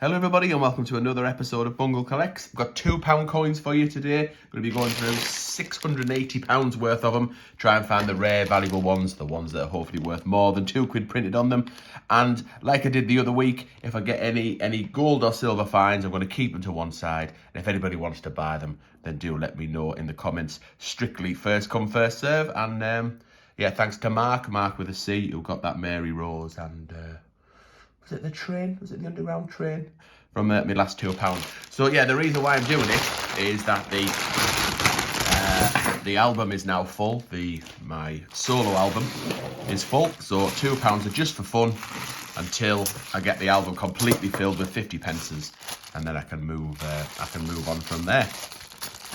Hello everybody and welcome to another episode of Bungle Collects. I've got £2 coins for you today. I'm going to be going through £680 worth of them. Try and find the rare, valuable ones, the ones that are hopefully worth more than £2 printed on them. And like I did the other week, if I get any gold or silver finds, I'm going to keep them to one side. And if anybody wants to buy them, then do let me know in the comments. Strictly first come, first serve. And yeah, thanks to Mark with a C, who got that Mary Rose and... was it the train? Was it the underground train? From my last £2. So yeah, the reason why I'm doing it is that the album is now full. My solo album is full. So £2 are just for fun until I get the album completely filled with 50 pences, and then I can move on from there.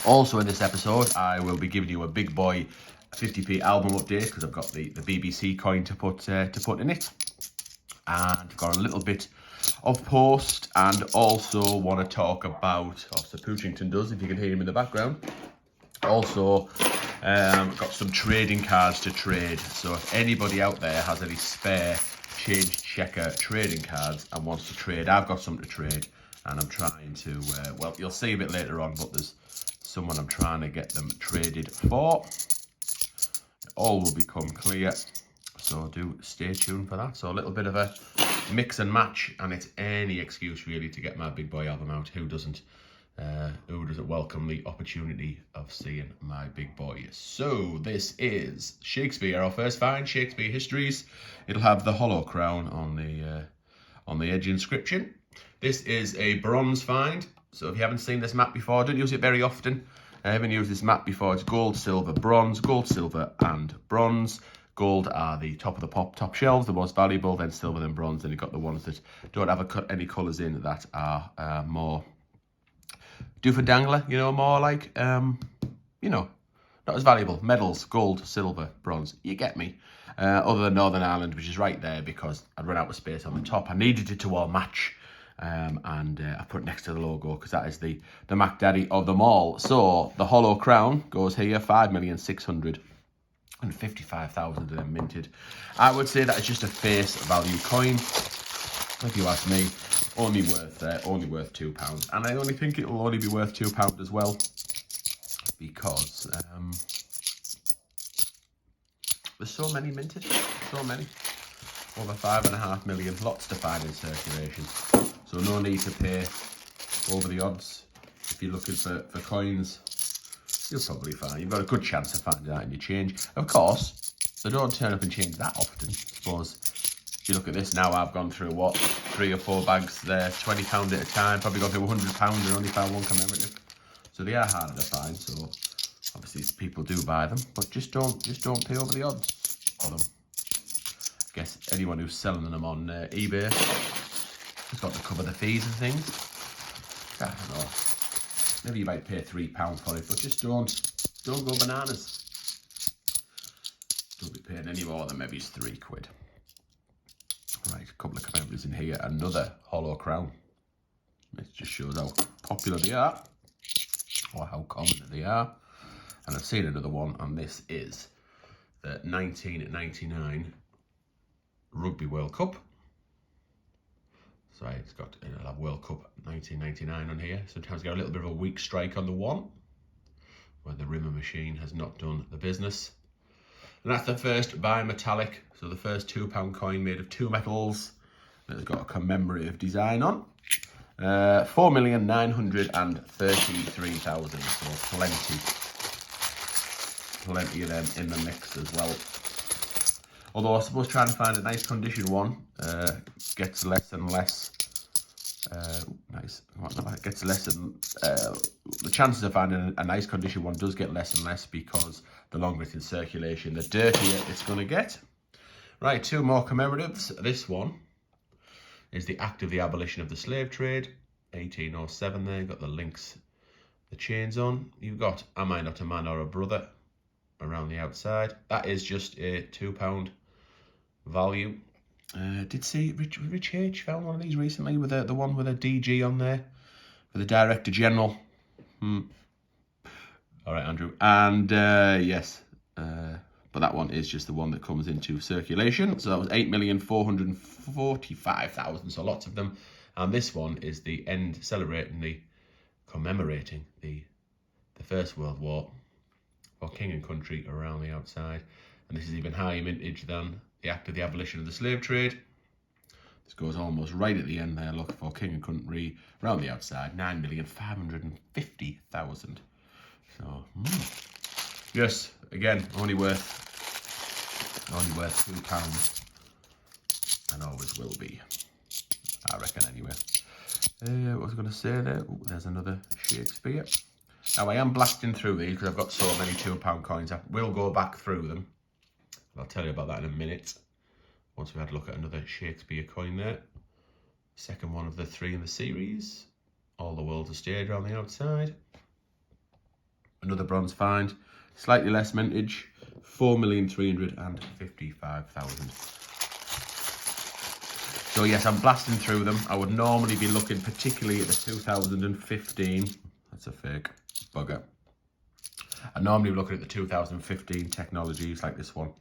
Also in this episode, I will be giving you a big boy 50p album update because I've got the BBC coin to put in it. And got a little bit of post, and also want to talk about, Sir Poochington does, if you can hear him in the background. Also, got some trading cards to trade. So if anybody out there has any spare change checker trading cards and wants to trade, I've got some to trade, and I'm trying to, well, you'll see a bit later on, but there's someone I'm trying to get them traded for. It all will become clear. So do stay tuned for that. So a little bit of a mix and match, and it's any excuse really to get my big boy album out. Who doesn't welcome the opportunity of seeing my big boy? So this is Shakespeare, our first find, Shakespeare Histories. It'll have the hollow crown on the edge inscription. This is a bronze find. So if you haven't seen this map before, don't use it very often. I haven't used this map before. It's gold, silver, and bronze. Gold are the top of the top shelves, the most valuable, then silver, then bronze. Then you've got the ones that don't have any colours in that are more doof and dangler, more like, not as valuable. Medals, gold, silver, bronze, you get me. Other than Northern Ireland, which is right there because I'd run out of space on the top. I needed it to all match. And I put it next to the logo because that is the Mac Daddy of them all. So the hollow crown goes here, 5,655,000 of them minted. I would say that it's just a face value coin. If you ask me, only worth £2, and I only think it will only be worth £2 as well because there's so many minted, over 5.5 million, lots to find in circulation. So no need to pay over the odds if you're looking for coins. You'll probably find you've got a good chance of finding that in your change. Of course, they don't turn up in change that often. I suppose if you look at this now, I've gone through 3 or 4 bags there, £20 at a time. Probably gone through £100 and only found one commemorative. So they are harder to find. So obviously people do buy them, but just don't pay over the odds for them. I guess anyone who's selling them on eBay has got to cover the fees and things. I don't know. Maybe you might pay £3 for it, but just don't go bananas. Don't be paying any more than maybe it's £3. Right, a couple of commemoratives in here. Another hollow crown. It just shows how popular they are, or how common they are. And I've seen another one, and this is the 1999 Rugby World Cup. So it'll have World Cup 1999 on here. Sometimes get a little bit of a weak strike on the one, where the rimmer machine has not done the business. And that's the first bimetallic, so the first £2 coin made of 2 metals that has got a commemorative design on. 4,933,000, so plenty of them in the mix as well. Although I suppose trying to find a nice condition one gets less and less. The chances of finding a nice condition one does get less and less because the longer it's in circulation, the dirtier it's going to get. Right, 2 more commemoratives. This one is the act of the abolition of the slave trade, 1807 there. You've got the links, the chains on. You've got Am I Not a Man or a Brother around the outside. That is just a £2 value. Did see Rich H found one of these recently with the one with a DG on there for the Director General. All right, Andrew. And yes, but that one is just the one that comes into circulation. So that was 8,445,000. So lots of them. And this one is the end, commemorating the First World War for King and Country around the outside. And this is even higher mintage than the Act of the Abolition of the Slave Trade. This goes almost right at the end there, look, for King and Country around the outside, 9,550,000. So, yes, again, only worth £2, and always will be, I reckon, anyway. What was I going to say there? Ooh, there's another Shakespeare. Now, I am blasting through these because I've got so many £2 coins. I will go back through them. I'll tell you about that in a minute. Once we had a look at another Shakespeare coin there. Second one of the 3 in the series. All the world's a stage around the outside. Another bronze find. Slightly less mintage. 4,355,000. So yes, I'm blasting through them. I would normally be looking particularly at the 2015. That's a fake bugger. I normally look at the 2015 technologies like this one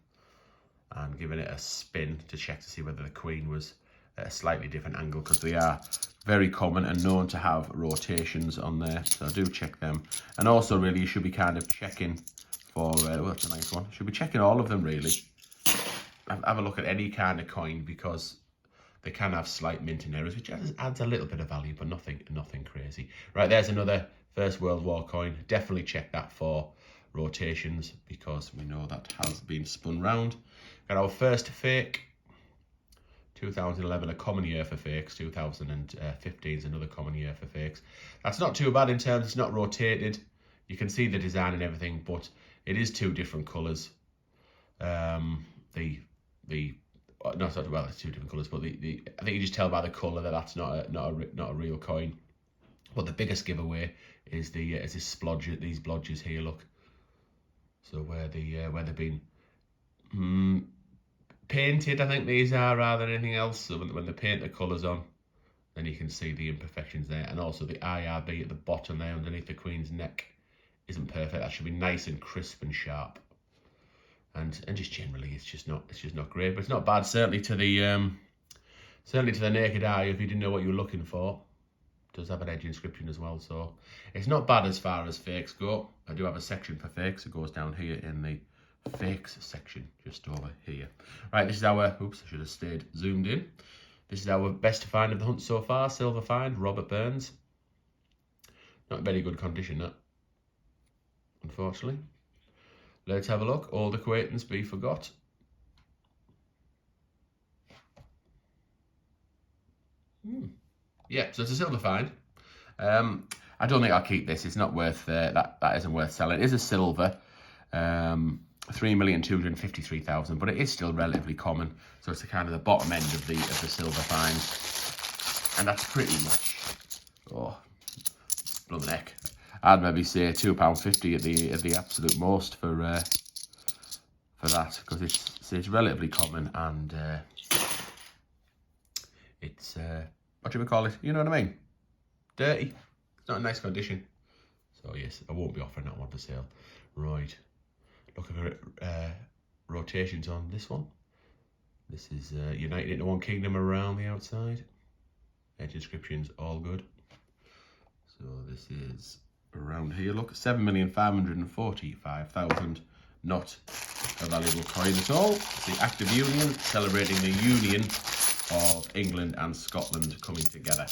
and giving it a spin to check to see whether the Queen was at a slightly different angle, because they are very common and known to have rotations on there. So I do check them. And also really you should be kind of checking for, well, that's a nice one. Should be checking all of them really. Have a look at any kind of coin, because they can have slight minting errors, which adds a little bit of value, but nothing crazy. Right, there's another First World War coin. Definitely check that for rotations, because we know that has been spun round. Got our first fake. 2011, a common year for fakes. 2015 is another common year for fakes. That's not too bad in terms it's not rotated. You can see the design and everything, but it is 2 different colours. Well, it's 2 different colours, but I think you just tell by the colour that that's not a real coin. But the biggest giveaway is this splodge, these blodges here. Look, so where they've been painted, I think these are, rather than anything else. So when they paint the colours on, then you can see the imperfections there, and also the IRB at the bottom there underneath the Queen's neck isn't perfect. That should be nice and crisp and sharp. And just generally, it's just not great, but it's not bad. Certainly to the naked eye, if you didn't know what you were looking for. It does have an edge inscription as well, so it's not bad as far as fakes go. I do have a section for fakes. It goes down here in the fakes section, just over here. Right, this is our. Oops, I should have stayed zoomed in. This is our best find of the hunt so far. Silver find, Robert Burns. Not in very good condition, that, unfortunately. Let's have a look. Old acquaintance be forgot. Yeah, so it's a silver find. I don't think I'll keep this. It's not worth that isn't worth selling. It is a silver, 3,253,000, but it is still relatively common. So it's the kind of the bottom end of the silver find, and that's pretty much. Oh, blow the neck. I'd maybe say £2.50 at the absolute most for that, because it's relatively common, and it's what do we call it? You know what I mean? Dirty. It's not in nice condition. So yes, I won't be offering that one for sale. Right. Look at rotations on this one. This is United into One Kingdom around the outside. Edge inscriptions all good. So this is around here. Look, 7,545,000. Not a valuable coin at all. It's the Act of Union, celebrating the union of England and Scotland coming together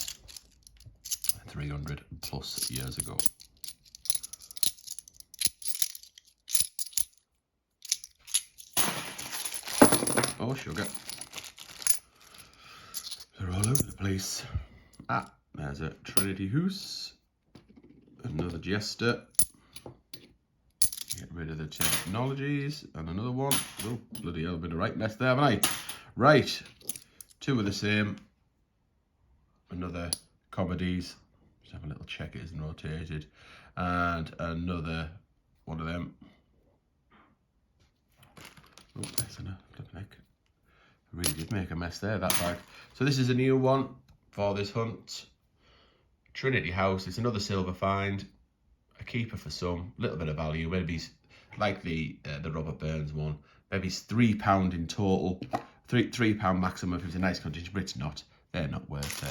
300 plus years ago. Oh, sugar. They're all over the place. Ah, there's a Trinity Hoose. Another Jester. Get rid of the technologies. And another one. Oh, bloody hell, been a right mess there, haven't I? Right. 2 of the same. Another Comedies. Just have a little check it isn't rotated. And another one of them. Oh, there's a flip neck. I really did make a mess there, that bag. So this is a new one for this hunt. Trinity House. It's another silver find. A keeper for some. A little bit of value. Maybe like the Robert Burns one. Maybe it's £3 in total. £3 maximum if it's a nice condition, but it's not. they're not worth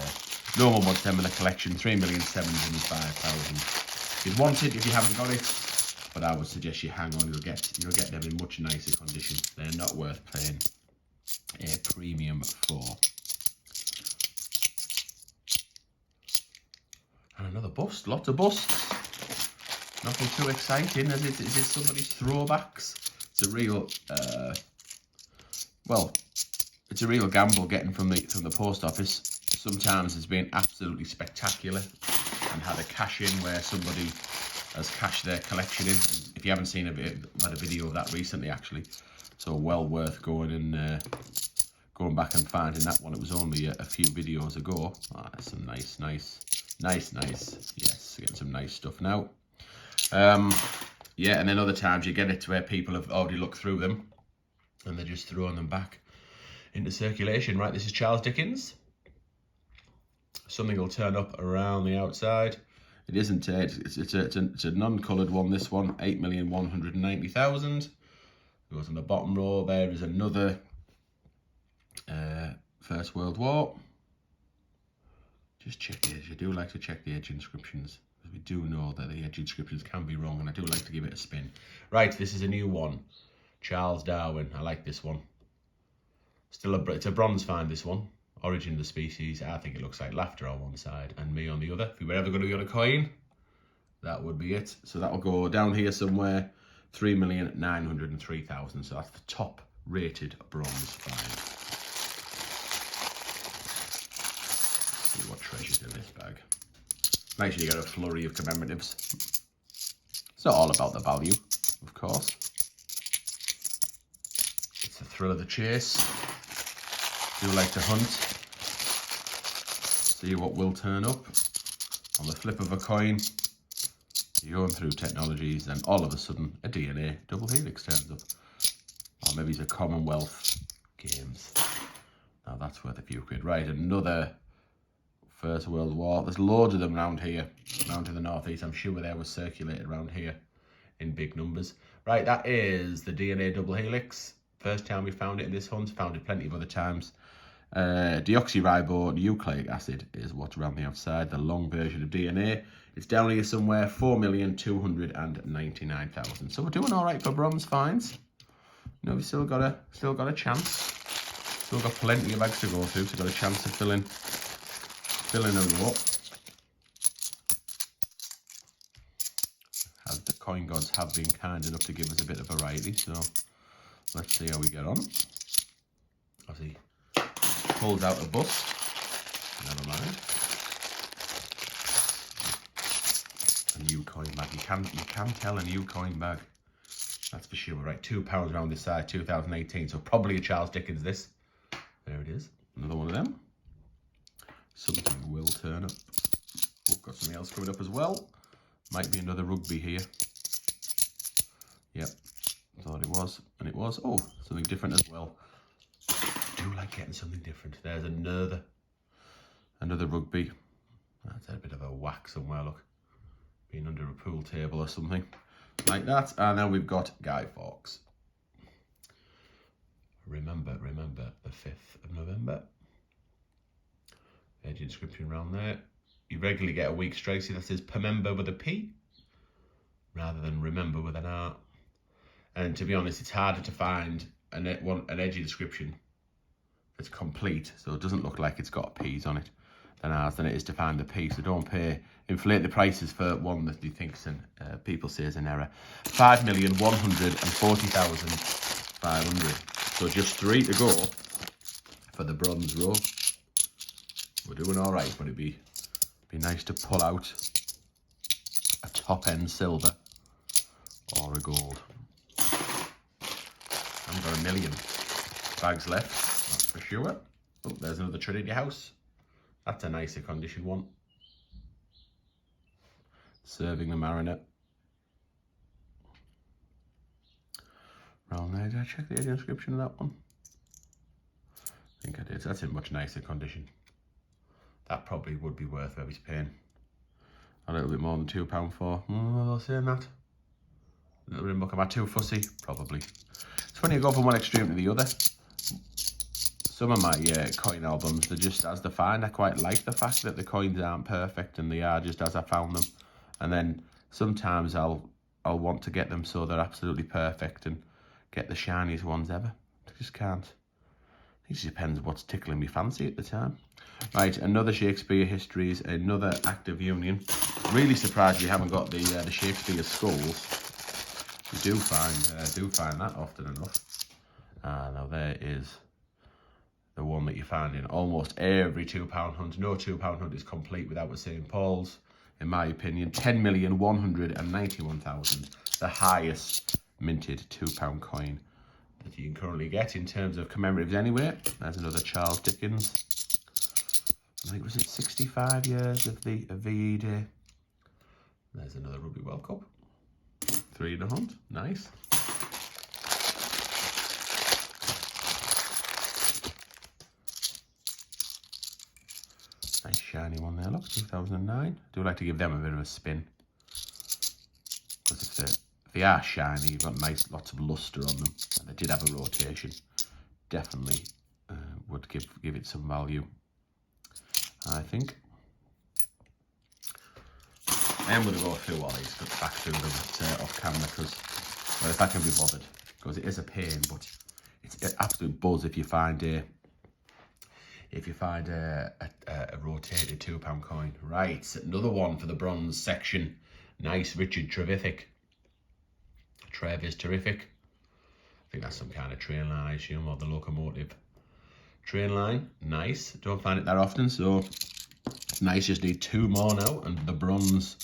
no one wants them in the collection. 3,705,000. You'd want it if you haven't got it, but I would suggest you hang on. You'll get them in much nicer condition. They're not worth paying a premium for. And another bust, lots of busts. Nothing too exciting, as it is somebody's throwbacks. It's a real, well, it's a real gamble getting from the post office. Sometimes it's been absolutely spectacular and had a cash in where somebody has cashed their collection in. And if you haven't seen I've had a video of that recently actually, so well worth going going back and finding that one. It was only a few videos ago. Ah, that's some nice. Yes, getting some nice stuff now. Yeah, and then other times you get it to where people have already looked through them and they're just throwing them back into circulation. Right, this is Charles Dickens. Something will turn up around the outside. It isn't. It's a non-coloured one. This one, 8,190,000. Goes on the bottom row. There is another First World War. Just check the edge. I do like to check the edge inscriptions, because we do know that the edge inscriptions can be wrong, and I do like to give it a spin. Right, this is a new one. Charles Darwin. I like this one. It's a bronze find, this one. Origin of the species. I think it looks like laughter on one side and me on the other. If we were ever going to get a coin, that would be it. So that will go down here somewhere. 3,903,000. So that's the top rated bronze find. Let's see what treasure's in this bag. Make sure you get a flurry of commemoratives. It's not all about the value, of course. It's the thrill of the chase. Do like to hunt. See what will turn up. On the flip of a coin, you're going through technologies, and all of a sudden a DNA double helix turns up. Or maybe it's a Commonwealth Games. Now that's worth a few quid. Right, another First World War. There's loads of them around here, around to the northeast. I'm sure they were circulated around here in big numbers. Right, that is the DNA double helix. First time we found it in this hunt. Found it plenty of other times. Deoxyribonucleic acid is what's around the outside, the long version of DNA. It's down here somewhere, 4,299,000. So we're doing all right for bronze finds. You know, we've still got a chance. Still got plenty of bags to go through, so got a chance to fill in a row. As the coin gods have been kind enough to give us a bit of variety, so let's see how we get on. Obviously, pulls out a bust. Never mind. A new coin bag. You can tell a new coin bag. That's for sure. Right, £2 around this side, 2018. So probably a Charles Dickens. This. There it is. Another one of them. Something will turn up. We've got something else coming up as well. Might be another rugby here. Yep. Thought it was, and it was. Oh, something different as well. I do like getting something different. There's another rugby. That's a bit of a whack somewhere, look. Been under a pool table or something like that. And then we've got Guy Fawkes. Remember the 5th of November. Edge inscription around there. You regularly get a weak strike. See, that says Pemember with a P rather than remember with an R. And to be honest, it's harder to find an edge inscription that's complete, so it doesn't look like it's got P's on it, than it is to find the P. So don't inflate the prices for one that you think's people say is an error. 5,140,500. So just 3 to go for the bronze row. We're doing all right, but it'd be nice to pull out a top end silver or a gold. I've got 1 million bags left, that's for sure. Oh, there's another Trinity House. That's a nicer condition one. Serving the Mariner. Round there, did I check the edge inscription of that one? I think I did. That's in much nicer condition. That probably would be worth maybe paying a little bit more than £2 for. Well, saying that. A little bit more. Am I too fussy? Probably. It's funny, you go from one extreme to the other. some of my coin albums, they're just as defined. I quite like the fact that the coins aren't perfect and they are just as I found them. And then sometimes I'll want to get them so they're absolutely perfect and get the shiniest ones ever. I just can't. It just depends what's tickling me fancy at the time. Right, another Shakespeare Histories, another Act of Union. Really surprised you haven't got the Shakespeare skulls. You do find that often enough. Now there is the one that you find in almost every £2 hunt. No £2 hunt is complete without a St. Paul's, in my opinion. 10,191,000, the highest minted £2 coin that you can currently get in terms of commemoratives anywhere. There's another Charles Dickens. I think, was it 65 years of the VE Day? There's another Rugby World Cup. 3 in a hunt, nice. Nice shiny one there, look, 2009. I do like to give them a bit of a spin. Because if they are shiny, you've got lots of lustre on them. And they did have a rotation. Definitely would give it some value, I think. I am going to go through all these, go back through them off camera, because, well, if I can be bothered, because it is a pain, but it's an absolute buzz if you find a rotated £2 coin. Right, another one for the bronze section. Nice Richard Trevithick. Trev is terrific. I think that's some kind of train line, I assume, or the locomotive train line. Nice. Don't find it that often, so it's nice. Just need 2 more now, and the bronze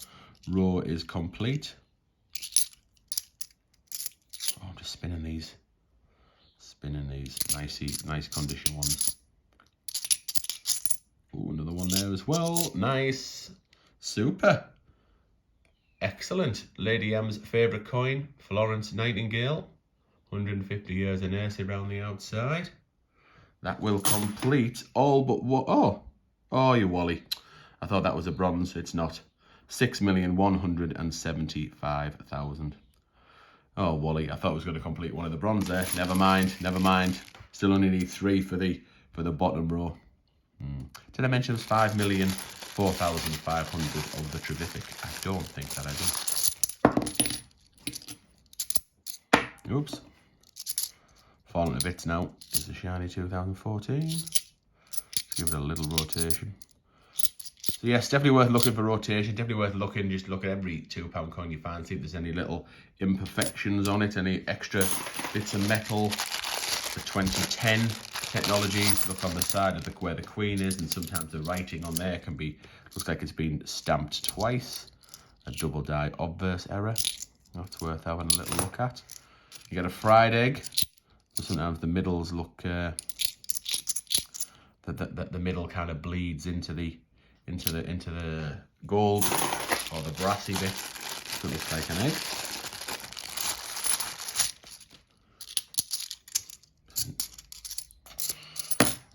row is complete. Oh, I'm just spinning these. Nice condition ones. Oh, another one there as well. Nice. Super. Excellent. Lady M's favourite coin, Florence Nightingale. 150 years of nursery around the outside. That will complete all but what? Oh, you Wally. I thought that was a bronze. It's not. 6,175,000. Oh, Wally. I thought I was going to complete one of the bronze there. Never mind. Still only need 3 for the bottom row. Did I mention it was 5,004,500 of the Trevithick? I don't think that I did. Oops. Falling to bits now. Is the shiny 2014. Let's give it a little rotation. So yes, definitely worth looking for rotation. Definitely worth looking. Just look at every £2 coin you find. See if there's any little imperfections on it. Any extra bits of metal. The 2010 technologies. Look on the side of where the Queen is, and sometimes the writing on there can be, looks like it's been stamped twice. A double die obverse error. That's worth having a little look at. You get a fried egg. So sometimes the middles look, the middle kind of bleeds into the gold or the brassy bit. So it looks like an egg.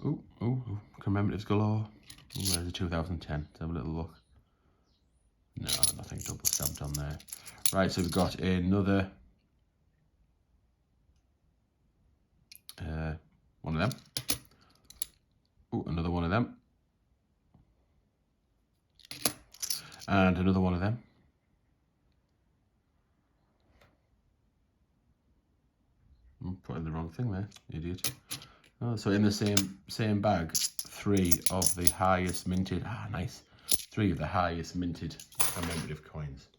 Ooh, commemoratives galore. Ooh, there's a 2010. Let's have a little look. No, nothing double stamped on there. Right, so we've got another one of them. Ooh, another one of them. And another one of them. I'm putting the wrong thing there, idiot. Oh, so in the same bag, 3 of the highest minted. Ah, nice. 3 of the highest minted commemorative coins.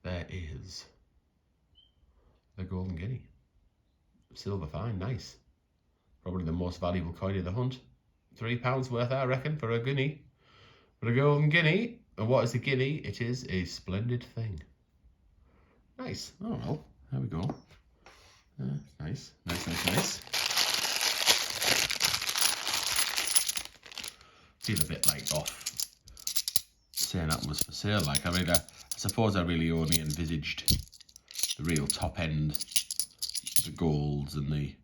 There is the golden guinea. Silver fine, nice. Probably the most valuable coin of the hunt. £3 worth, I reckon, for a guinea. For a golden guinea. And what is a guinea? It is a splendid thing. Nice. Oh well, there we go. Nice. Feel a bit like off saying that was for sale. Like, I mean, I suppose I really only envisaged the real top end, the golds and the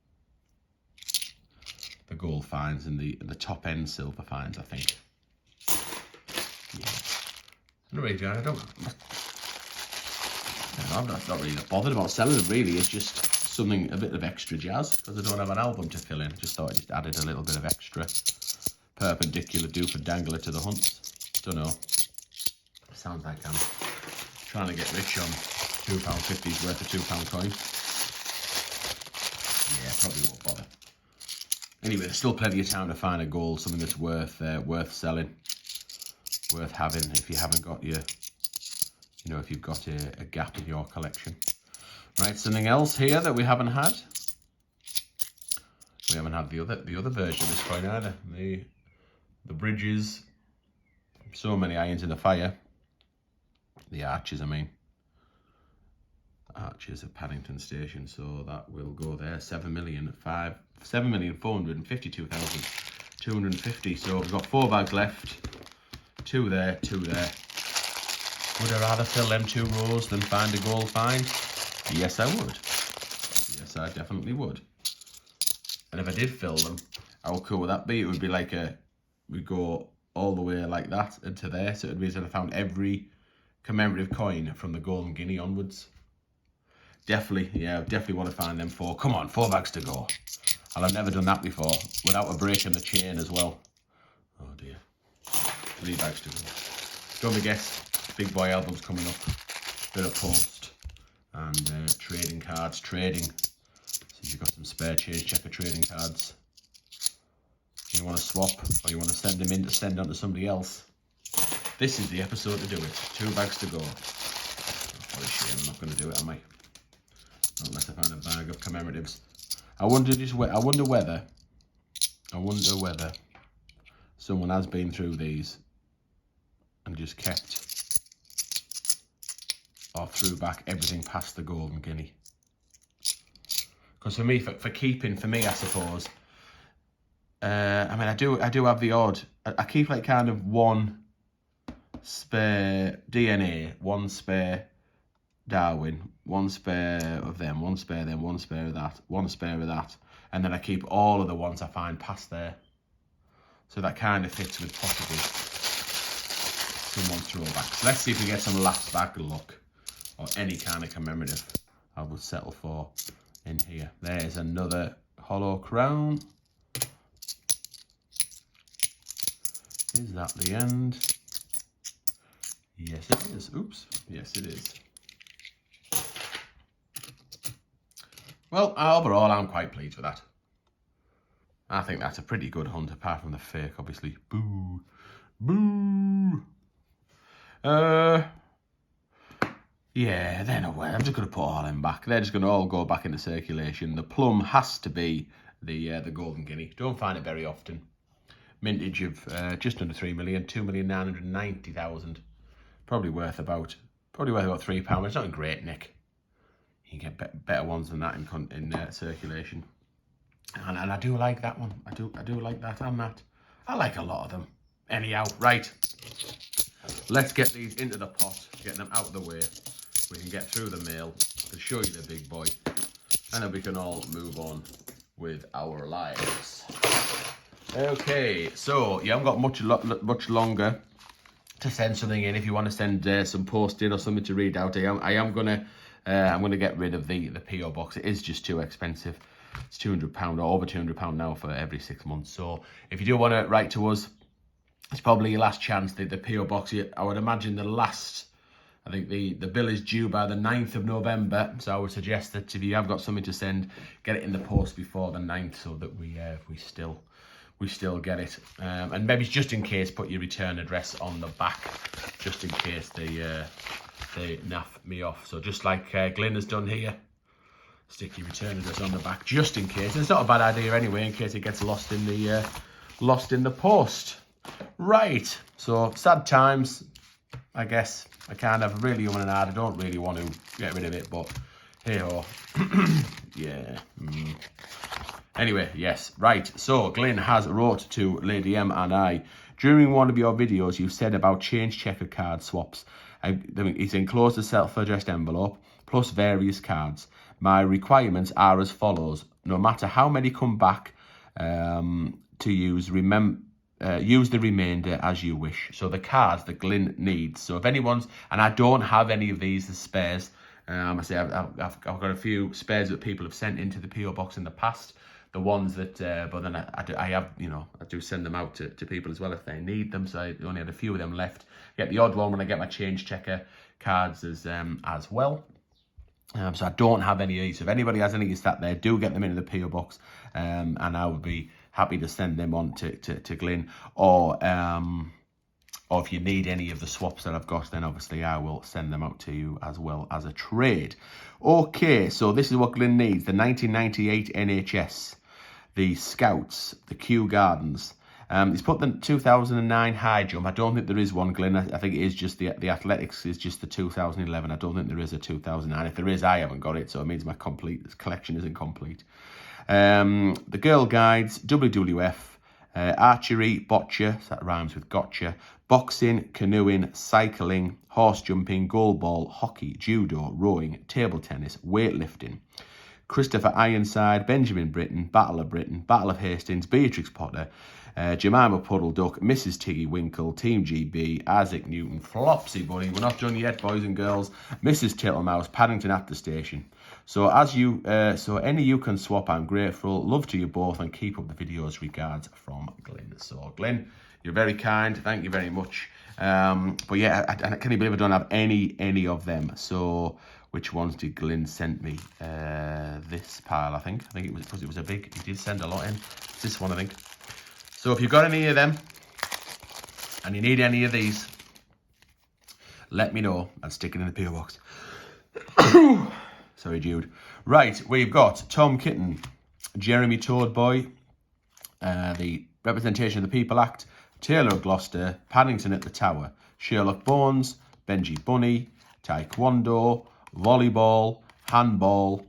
gold finds and the top end silver finds, I think. Yeah. Anyway, John, I'm not really bothered about selling them, really. It's just something, a bit of extra jazz, because I don't have an album to fill in. Just thought I just added a little bit of extra perpendicular doof and dangler to the hunts. Don't know. Sounds like I'm trying to get rich on £2.50's worth of £2 coins. Yeah, probably won't bother. Anyway, there's still plenty of time to find a gold, something that's worth selling, worth having if you haven't got your, you know, if you've got a gap in your collection. Right, something else here that we haven't had. We haven't had the other version of this coin either. The bridges. So many irons in the fire. The arches, I mean. Arches of Paddington Station, so that will go there. 7,452,250. So we've got 4 bags left. 2 there, 2 there. Would I rather fill them 2 rows than find a gold find? Yes, I would. Yes, I definitely would. And if I did fill them, how cool would that be? It would be like we'd go all the way like that into there. So it would be as if I found every commemorative coin from the Golden Guinea onwards. Definitely, yeah, definitely want to find them 4. Come on, 4 bags to go. And I've never done that before, without a break in the chain as well. Oh dear. 3 bags to go. Don't forget, Big Boy album's coming up. Bit of post. And trading cards, trading. So if you've got some spare change checker trading cards, you want to swap, or you want to send them in to send on to somebody else, this is the episode to do it. 2 bags to go. What a shame, I'm not going to do it, am I? Unless I find a bag of commemoratives. I wonder whether someone has been through these and just kept or threw back everything past the Golden Guinea. Because for me, for keeping, for me, I suppose, I mean, I do have the odd. I keep like kind of 1 spare DNA, 1 spare Darwin, 1 spare of them, 1 spare them, 1 spare of that, 1 spare of that, and then I keep all of the ones I find past there. So that kind of fits with possibly someone's throwbacks. Let's see if we get some last bag luck or any kind of commemorative I would settle for in here. There's another hollow crown. Is that the end? Yes, it is. Oops. Yes, it is. Well, overall, I'm quite pleased with that. I think that's a pretty good hunt, apart from the fake, obviously. Boo. Boo. Yeah, they're no way. I'm just going to put all them back. They're just going to all go back into circulation. The plum has to be the Golden Guinea. Don't find it very often. Mintage of just under 3 million, 2,990,000. Probably worth about £3. It's not in great nick. You can get better ones than that in circulation. And I do like that one. I do like that and that. I like a lot of them. Anyhow, right. Let's get these into the pot, get them out of the way. We can get through the mail, I can show you the big boy, and then we can all move on with our lives. Okay, so you haven't got much longer to send something in. If you want to send some post in or something to read out, I'm gonna get rid of the PO box. It is just too expensive. It's £200 or over £200 now for every 6 months. So if you do want to write to us, it's probably your last chance. The PO box, I would imagine I think the bill is due by the 9th of November. So I would suggest that if you have got something to send, get it in the post before the 9th, so that we still get it. And maybe just in case, put your return address on the back, just in case they naff me off. So just like Glyn has done here, stick your return address on the back, just in case. And it's not a bad idea anyway, in case it gets lost in the post. Right, so sad times, I guess. I kind of really and hard. I don't really want to get rid of it, but hey-ho. Yeah. Anyway, yes, right. So Glyn has wrote to Lady M and I. During one of your videos, you said about change checker card swaps. It's enclosed a self-addressed envelope plus various cards. My requirements are as follows. No matter how many come back to use, use the remainder as you wish. So the cards that Glyn needs. So if anyone's, and I don't have any of these as spares, I say I've got a few spares that people have sent into the PO box in the past. The ones that, but then I have, you know, I do send them out to people as well if they need them. So I only had a few of them left. Get the odd one when I get my change checker cards as well. So I don't have any of these. So if anybody has any of that there, do get them into the PO box, and I would be happy to send them on to Glyn, or if you need any of the swaps that I've got, then obviously I will send them out to you as well as a trade. Okay, so this is what Glyn needs: the 1998 NHS, the Scouts, the Kew Gardens. He's put the 2009 high jump. I don't think there is one, Glyn. I think it is just the athletics is just the 2011. I don't think there is a 2009. If there is, I haven't got it, so it means my collection isn't complete. The Girl Guides, WWF, archery, boccia, so that rhymes with gotcha, boxing, canoeing, cycling, horse jumping, goalball, hockey, judo, rowing, table tennis, weightlifting. Christopher Ironside, Benjamin Britten, Battle of Britain, Battle of Hastings, Beatrix Potter, Jemima Puddle Duck, Mrs. Tiggy Winkle, Team GB, Isaac Newton, Flopsy Bunny, we're not done yet, boys and girls, Mrs. Tittlemouse, Paddington at the Station. So so any you can swap, I'm grateful. Love to you both, and keep up the videos. Regards from Glyn. So Glyn, you're very kind. Thank you very much. But yeah, I can you believe I don't have any of them. So which ones did Glyn send me? This pile, I think it was, because it was a big. He did send a lot in. It's this one, I think. So if you've got any of them and you need any of these, let me know. I'll stick it in the PO box. Sorry, Jude. Right, we've got Tom Kitten, Jeremy Toadboy, the Representation of the People Act, Taylor of Gloucester, Paddington at the Tower, Sherlock Bones, Benji Bunny, Taekwondo, Volleyball, Handball,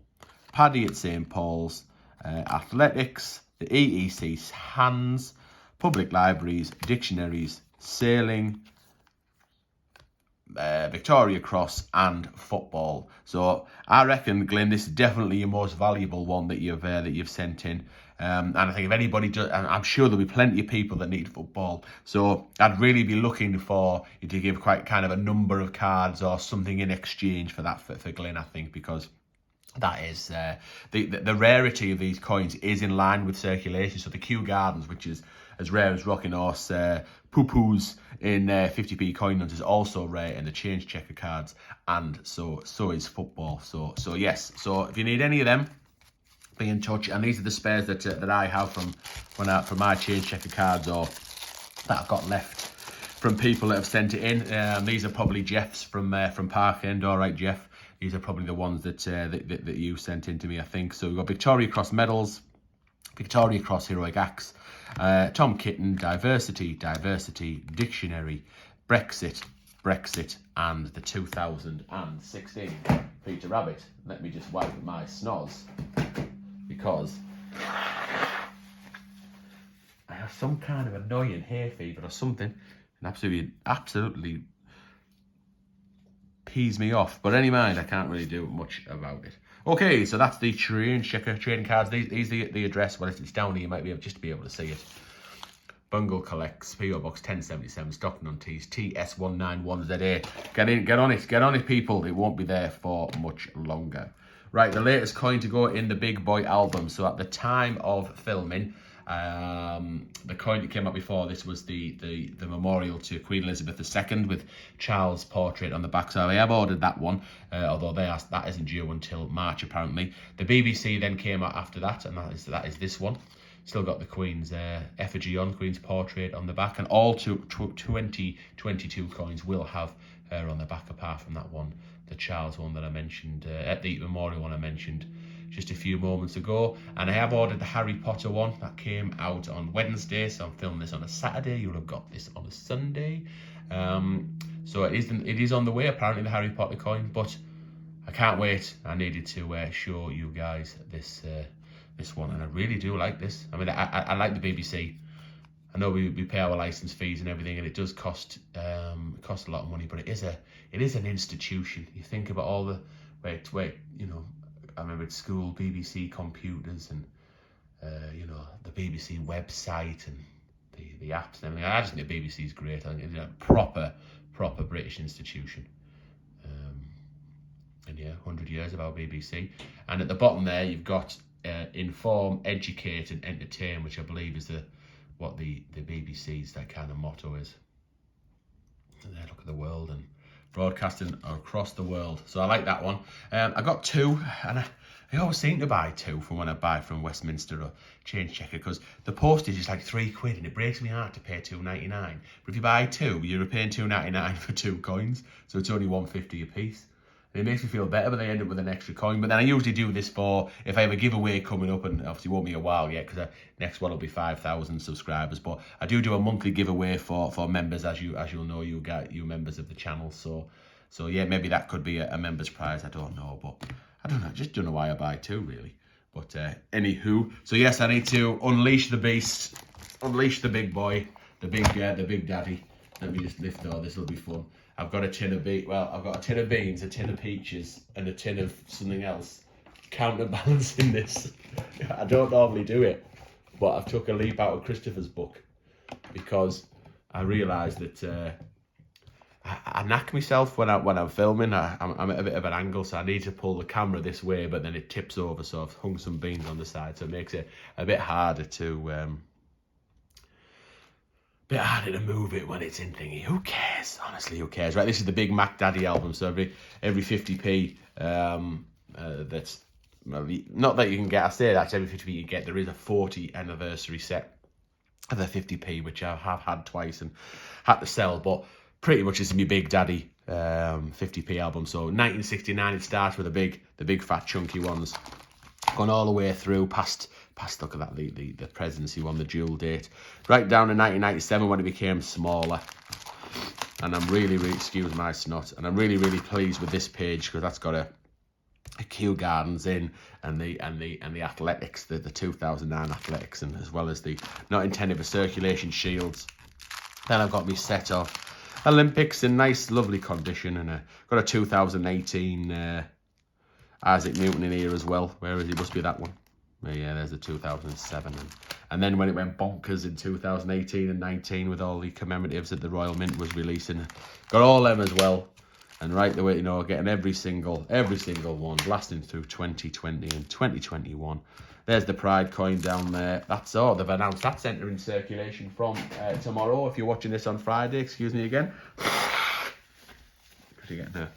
Paddy at St Paul's, Athletics, the EEC Hands, Public Libraries, Dictionaries, Sailing, Victoria Cross, and football. So I reckon, Glyn, this is definitely your most valuable one that you've sent in. And I think if anybody does, I'm sure there'll be plenty of people that need football. So I'd really be looking for you to give quite kind of a number of cards or something in exchange for that for Glyn, I think, because that is the rarity of these coins is in line with circulation. So the Kew Gardens, which is as rare as Rocking Horse poo-poos in 50p coin nuns, is also rare in the change checker cards, and so is football. So yes. So if you need any of them, be in touch. And these are the spares that I have from my change checker cards, or that I've got left from people that have sent it in. These are probably Jeff's from Parkend. All right, Jeff. These are probably the ones that you sent in to me, I think. So we've got Victoria Cross medals, Victoria Cross heroic acts, Tom Kitten, diversity, dictionary, Brexit, and the 2016 Peter Rabbit. Let me just wipe my snoz, because I have some kind of annoying hay fever or something, and absolutely pees me off. But any mind, I can't really do much about it. Okay, so that's the change checker trading cards. These the address. Well, it's down here. You might be able to see it. Bungle Collects, PO Box 1077, Stockton-on-Tees, TS191ZA. Get on it, people. It won't be there for much longer. Right, the latest coin to go in the Big Boy album. So at the time of filming, the coin that came out before this was the memorial to Queen Elizabeth II with Charles' portrait on the back. So I have ordered that one, although that isn't due until March apparently. The BBC then came out after that, and that is this one. Still got the Queen's effigy on, Queen's portrait on the back, and all 2022 coins will have her on the back, apart from that one, the Charles one that I mentioned, the memorial one I mentioned just a few moments ago. And I have ordered the Harry Potter one that came out on Wednesday, so I'm filming this on a Saturday. You'll have got this on a Sunday. So it is on the way, apparently, the Harry Potter coin, but I can't wait. I needed to show you guys this one, and I really do like this. I mean, I like the BBC. I know we pay our license fees and everything, and it does cost a lot of money, but it is an institution. You think about all the you know, I remember at school, BBC computers and the BBC website and the apps and everything. I just think the BBC is great. I think it's a proper British institution. yeah, 100 years of our BBC. And at the bottom there, you've got inform, educate, and entertain, which I believe is what the BBC's that kind of motto is. And there, look at the world and broadcasting across the world. So I like that one. I got two, and I always seem to buy two from when I buy from Westminster or Change Checker, because the postage is like £3, and it breaks me heart to pay £2.99. But if you buy two, you're paying £2.99 for 2 coins, so it's only £1.50 a piece. And it makes me feel better, but they end up with an extra coin. But then I usually do this for if I have a giveaway coming up, and obviously it won't be a while yet, because next one will be 5,000 subscribers. But I do a monthly giveaway for members, as you'll know, you members of the channel. So yeah, maybe that could be a member's prize. I don't know, but I don't know. Just don't know why I buy two, really. But anywho, so yes, I need to unleash the beast, unleash the big boy, the big daddy. Let me just lift all. This will be fun. I've got a tin of I've got a tin of beans, a tin of peaches, and a tin of something else, counterbalancing this. I don't normally do it, but I've took a leap out of Christopher's book, because I realised that I knack myself when I'm filming. I'm at a bit of an angle, so I need to pull the camera this way, but then it tips over. So I've hung some beans on the side, so it makes it a bit harder to move it when it's in thingy. Who cares? Honestly, who cares? Right, this is the Big Mac Daddy album. So every 50p that's, well, not that you can get. I say that's every 50p you get. There is a 40 anniversary set of the 50p, which I have had twice and had to sell, but pretty much it's my Big Daddy 50p album. So 1969 it starts with the big fat chunky ones, gone all the way through past look at that, the presidency one, the dual date, right down to 1997 when it became smaller. And I'm really, excuse my snot, and I'm really pleased with this page, because that's got a Kew Gardens in, and the athletics, the 2009 athletics, and as well as the not intended for circulation shields. Then I've got me set of Olympics in nice lovely condition, and got a 2018 Isaac Newton in here as well. Where is he? Must be that one. Yeah, there's the 2007, and then when it went bonkers in 2018 and 19 with all the commemoratives that the Royal Mint was releasing, got all them as well. And right the way, you know, getting every single one, lasting through 2020 and 2021. There's the Pride coin down there. That's all. They've announced that's entering circulation from tomorrow. If you're watching this on Friday, excuse me again. You're getting a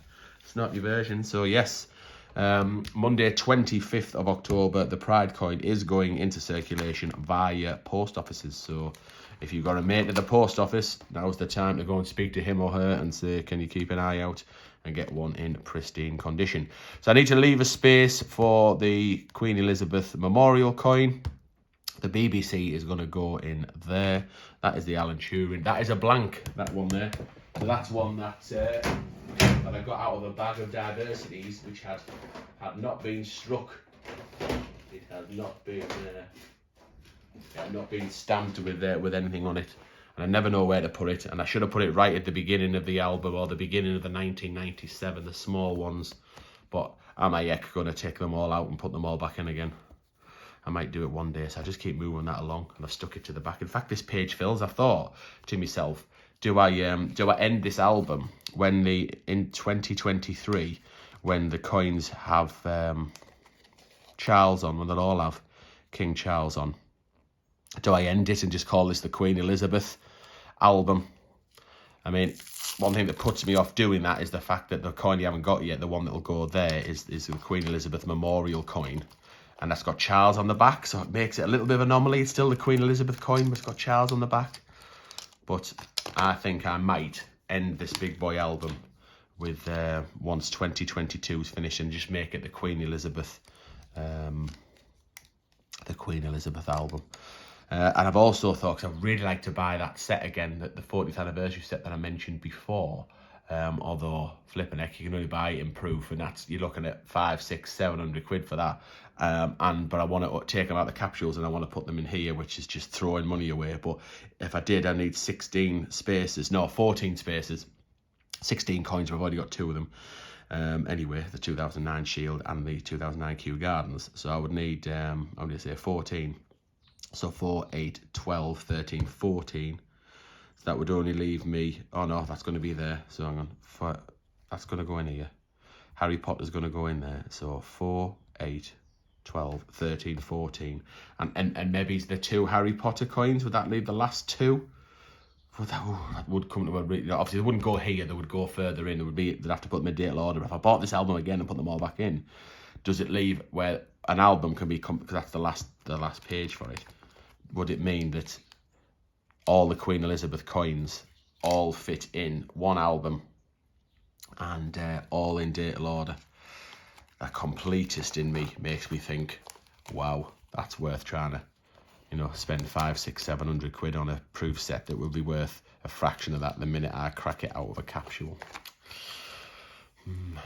snotty version. So yes, Monday 25th of October, the Pride coin is going into circulation via post offices. So if you've got a mate at the post office, now's the time to go and speak to him or her and say, can you keep an eye out and get one in pristine condition. So I need to leave a space for the Queen Elizabeth Memorial coin. The BBC is going to go in there. That is the Alan Turing. That is a blank, that one there. So that's one that I got out of the bag of diversities, which had not been struck. It had not been stamped with anything on it, and I never know where to put it. And I should have put it right at the beginning of the album, or the beginning of the 1997, the small ones. But am I going to take them all out and put them all back in again? I might do it one day, so I just keep moving that along, and I've stuck it to the back. In fact, this page fills. I thought to myself, do I end this album when in 2023, when the coins have Charles on, when they'll all have King Charles on? Do I end it and just call this the Queen Elizabeth album? I mean, one thing that puts me off doing that is the fact that the coin you haven't got yet, the one that'll go there, is the Queen Elizabeth Memorial coin. And that's got Charles on the back, so it makes it a little bit of an anomaly. It's still the Queen Elizabeth coin, but it's got Charles on the back. But I think I might end this big boy album with once 2022 is finished, and just make it the Queen Elizabeth album. And I've also thought, because I'd really like to buy that set again, the 40th anniversary set that I mentioned before. Although flipping heck, you can only buy it in proof, and that's, you're looking at 500, 600, 700 quid for that. But I want to take them out of the capsules, and I want to put them in here, which is just throwing money away. But if I did, I need 14 spaces, 16 coins. I've already got 2 of them. Anyway, the 2009 Shield and the 2009 Kew Gardens. So I would need, I'm going to say 14. So 4, 8, 12, 13, 14. So that would only leave me, oh no, that's going to be there. So hang on, that's going to go in here. Harry Potter's going to go in there. So 4, 8, 12, 13, 14. And maybe the 2 Harry Potter coins. Would that leave the last 2? Well, that would come to a... Obviously, they wouldn't go here. They would go further in. They'd have to put them in date order. If I bought this album again and put them all back in, does it leave where an album can be... Because that's the last page for it. Would it mean that all the Queen Elizabeth coins all fit in one album and all in date order? A completist in me makes me think, wow, that's worth trying to, spend 500, 600, 700 quid on a proof set that will be worth a fraction of that the minute I crack it out of a capsule.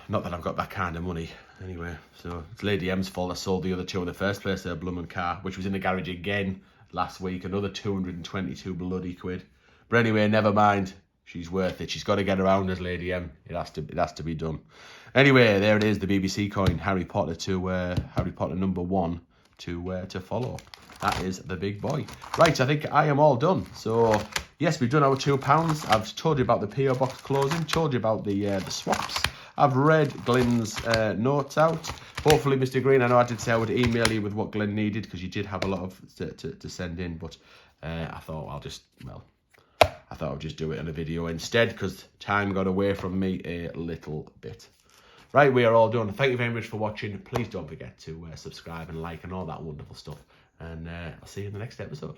Not that I've got that kind of money anyway. So it's Lady M's fault I sold the other 2 in the first place, her bloomin' car, which was in the garage again last week, another 222 bloody quid. But anyway, never mind. She's worth it. She's got to get around us, Lady M. It has to be done. Anyway, there it is, the BBC coin, Harry Potter number 1 to follow. That is the big boy. Right, I think I am all done. So yes, we've done our £2. I've told you about the PO box closing. Told you about the swaps. I've read Glyn's notes out. Hopefully, Mr. Green, I know I did say I would email you with what Glyn needed because you did have a lot of to send in, but I thought I'll just do it in a video instead because time got away from me a little bit. Right, we are all done. Thank you very much for watching. Please don't forget to subscribe and like and all that wonderful stuff. And I'll see you in the next episode.